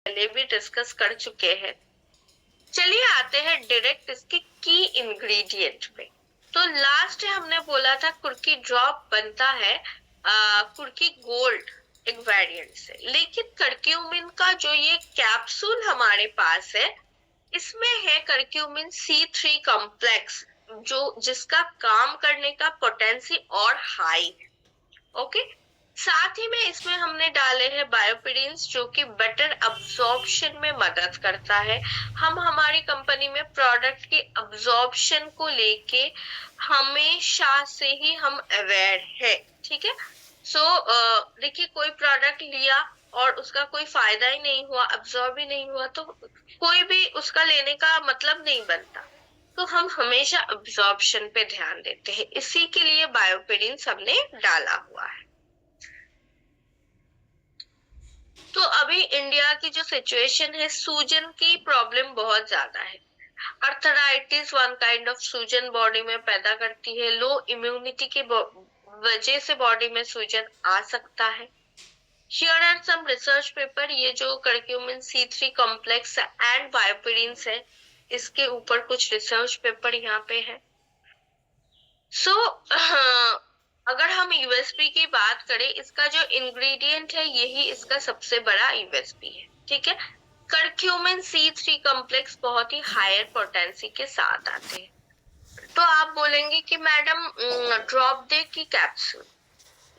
पहले भी डिस्कस कर चुके हैं। चलिए आते हैं डायरेक्ट इसके की इंग्रेडिएंट पे। तो लास्ट हमने बोला था कुर्की ड्रॉप बनता है कुर्की गोल्ड एक वेरिएंट से, लेकिन करक्यूमिन का जो ये कैप्सूल हमारे पास है इसमें है करक्यूमिन C3 कॉम्प्लेक्स, जो जिसका काम करने का पोटेंसी और हाई है। ओके, साथ ही में इसमें हमने डाले हैं बायोपिडीन्स जो कि बेटर अब्जॉर्प्शन में मदद करता है। हम हमारी कंपनी में प्रोडक्ट की अब्जॉर्प्शन को लेके हमेशा से ही हम अवेयर है, ठीक है। सो देखिए, कोई प्रोडक्ट लिया और उसका कोई फायदा ही नहीं हुआ, अब्जॉर्ब ही नहीं हुआ, तो कोई भी उसका लेने का मतलब नहीं बनता। तो हम हमेशा अब्जॉर्प्शन पे ध्यान देते हैं, इसी के लिए बायोपिडीन्स हमने डाला हुआ है। तो अभी इंडिया की जो सिचुएशन है, सूजन की प्रॉब्लम बहुत ज्यादा है। अर्थराइटिस वन काइंड ऑफ सूजन बॉडी में पैदा करती है। लो इम्यूनिटी की वजह से बॉडी में सूजन आ सकता है। Here are some research paper, ये जो करक्यूमिन C3 कॉम्प्लेक्स एंड बायोपिडीन्स है, इसके ऊपर कुछ रिसर्च पेपर यहाँ पे है। सो अगर हम यूएसपी की बात करें, इसका जो इंग्रेडिएंट है यही इसका सबसे बड़ा यूएसपी है, ठीक है। करक्यूमिन C3 कॉम्प्लेक्स बहुत ही हायर पोटेंसी के साथ आते हैं। तो आप बोलेंगे कि मैडम ड्रॉप दे की कैप्सूल।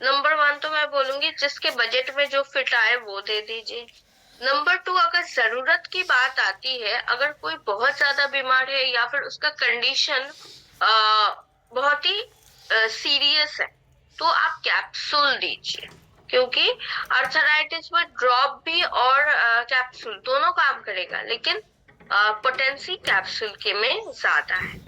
नंबर 1 तो मैं बोलूंगी जिसके बजट में जो फिट आए वो दे दीजिए। नंबर 2, अगर जरूरत की बात आती है, अगर कोई बहुत ज्यादा बीमार है या फिर उसका कंडीशन बहुत ही सीरियस है, तो आप कैप्सूल दीजिए, क्योंकि अर्थराइटिस में ड्रॉप भी और कैप्सूल दोनों काम करेगा, लेकिन पोटेंसी कैप्सूल के में ज्यादा है।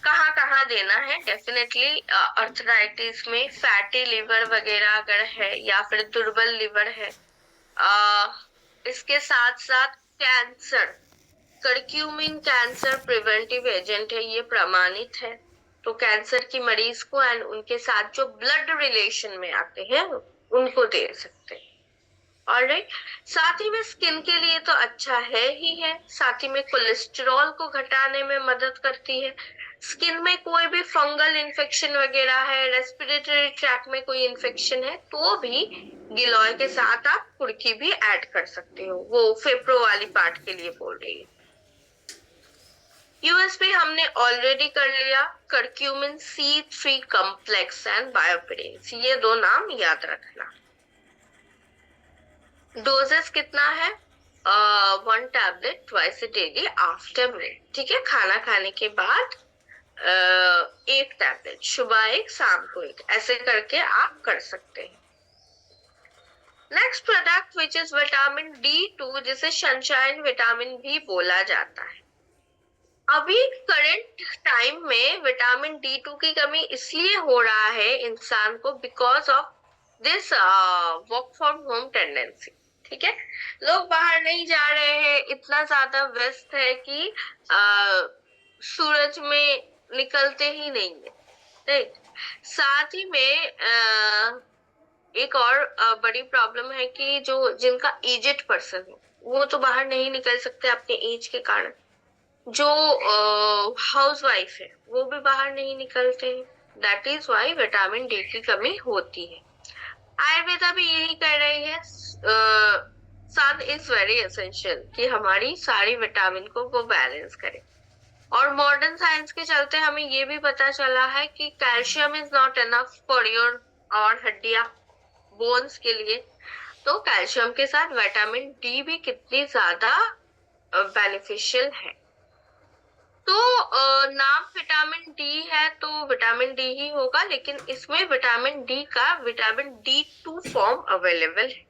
कहाँ कहाँ देना है? डेफिनेटली अर्थराइटिस में फैटी लिवर वगैरह अगर है या फिर दुर्बल लिवर है, इसके साथ साथ cancer, curcumin cancer preventive agent है, ये प्रमाणित है। तो कैंसर की मरीज को एंड उनके साथ जो ब्लड रिलेशन में आते हैं उनको दे सकते हैं। ऑलराइट, साथ ही में स्किन के लिए तो अच्छा है ही है, साथ ही में कोलेस्ट्रॉल को घटाने में मदद करती है। स्किन में कोई भी फंगल इन्फेक्शन वगैरह है, रेस्पिरेटरी ट्रैक में कोई इन्फेक्शन है, तो भी गिलोय के साथ आप कुर्की भी ऐड कर सकते हो। वो फेफड़ों वाली पार्ट के लिए बोल रही है। यूएसपी हमने ऑलरेडी कर लिया, करक्यूमिन C3 कॉम्प्लेक्स एंड बायोपिडीन्स, ये दो नाम याद रखना। डोजेस कितना है? 1 tablet twice daily after meal, ठीक है। खाना खाने के बाद 1 टैबलेट, सुबह 1 शाम को 1, ऐसे करके आप कर सकते हैं। Next product which is vitamin D2, जिसे सनशाइन विटामिन भी बोला जाता है। अभी करंट टाइम में विटामिन D2 की कमी इसलिए हो रहा है इंसान को, because of this work from home tendency, ठीक है। लोग बाहर नहीं जा रहे हैं, इतना ज्यादा व्यस्त है कि सूरज में निकलते ही नहीं है, राइट। साथ ही में एक और बड़ी प्रॉब्लम है कि जो जिनका एजेड पर्सन है वो तो बाहर नहीं निकल सकते अपने एज के कारण। जो हाउस वाइफ है वो भी बाहर नहीं निकलते हैं, that is why vitamin D की कमी होती है। आयुर्वेदा भी यही कह रही है, सन इज वेरी एसेंशियल, कि हमारी सारी विटामिन को वो बैलेंस करे। और मॉडर्न साइंस के चलते हमें ये भी पता चला है कि calcium is not enough for your और हड्डियां, बोन्स के लिए। तो कैल्शियम के साथ विटामिन डी भी कितनी ज्यादा बेनिफिशियल है। तो नाम विटामिन डी है तो विटामिन डी ही होगा, लेकिन इसमें विटामिन डी का विटामिन D2 फॉर्म अवेलेबल है।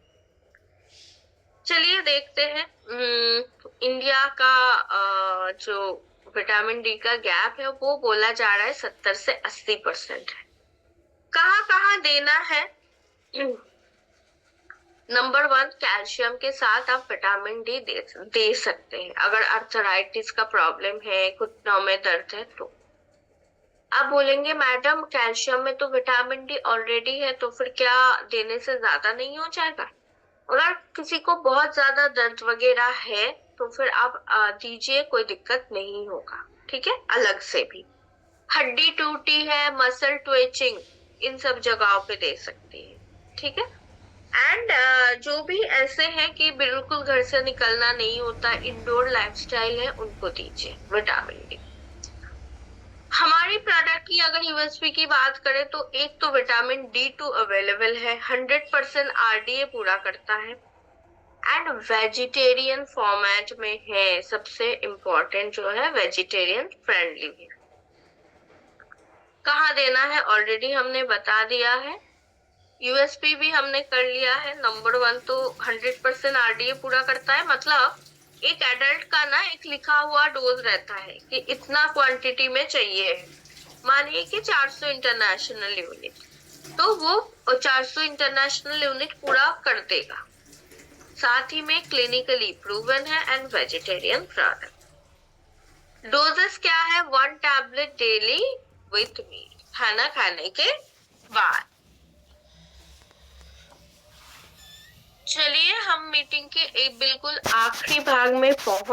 चलिए देखते हैं इंडिया का जो विटामिन डी का गैप है वो बोला जा रहा है 70 से 80% है। कहाँ कहाँ देना है? नंबर 1, कैल्शियम के साथ आप विटामिन डी दे सकते हैं। अगर अर्थराइटिस का प्रॉब्लम है, घुटनों में दर्द है, तो आप बोलेंगे मैडम कैल्शियम में तो विटामिन डी ऑलरेडी है, तो फिर क्या देने से ज्यादा नहीं हो जाएगा? अगर किसी को बहुत ज्यादा दर्द वगैरह है तो फिर आप दीजिए, कोई दिक्कत नहीं होगा, ठीक है। अलग से भी हड्डी टूटी है, मसल ट्विचिंग, इन सब जगहों पे दे सकती है, ठीक है। एंड जो भी ऐसे हैं कि बिल्कुल घर से निकलना नहीं होता, इंडोर लाइफस्टाइल है, उनको दीजिए विटामिन डी। हमारी प्रोडक्ट की अगर यूएसपी की बात करें तो एक तो विटामिन D2 अवेलेबल है, 100% RDA पूरा करता है एंड वेजिटेरियन फॉर्मेट में है। सबसे इम्पोर्टेंट जो है वेजिटेरियन फ्रेंडली है। कहाँ देना है ऑलरेडी हमने बता दिया है। यूएसपी भी हमने कर लिया है। नंबर 1 तो 100% RDA पूरा करता है, मतलब एक एडल्ट का ना एक लिखा हुआ डोज रहता है कि इतना क्वांटिटी में चाहिए। मानिए कि 400 इंटरनेशनल यूनिट, तो वो 400 इंटरनेशनल यूनिट पूरा कर देगा। साथ ही में क्लिनिकली प्रूवन है एंड वेजिटेरियन प्रोडक्ट। डोजेस क्या है? 1 टैबलेट डेली विथ मील, खाना खाने के बाद। चलिए हम मीटिंग के एक बिल्कुल आखिरी भाग में पहुंच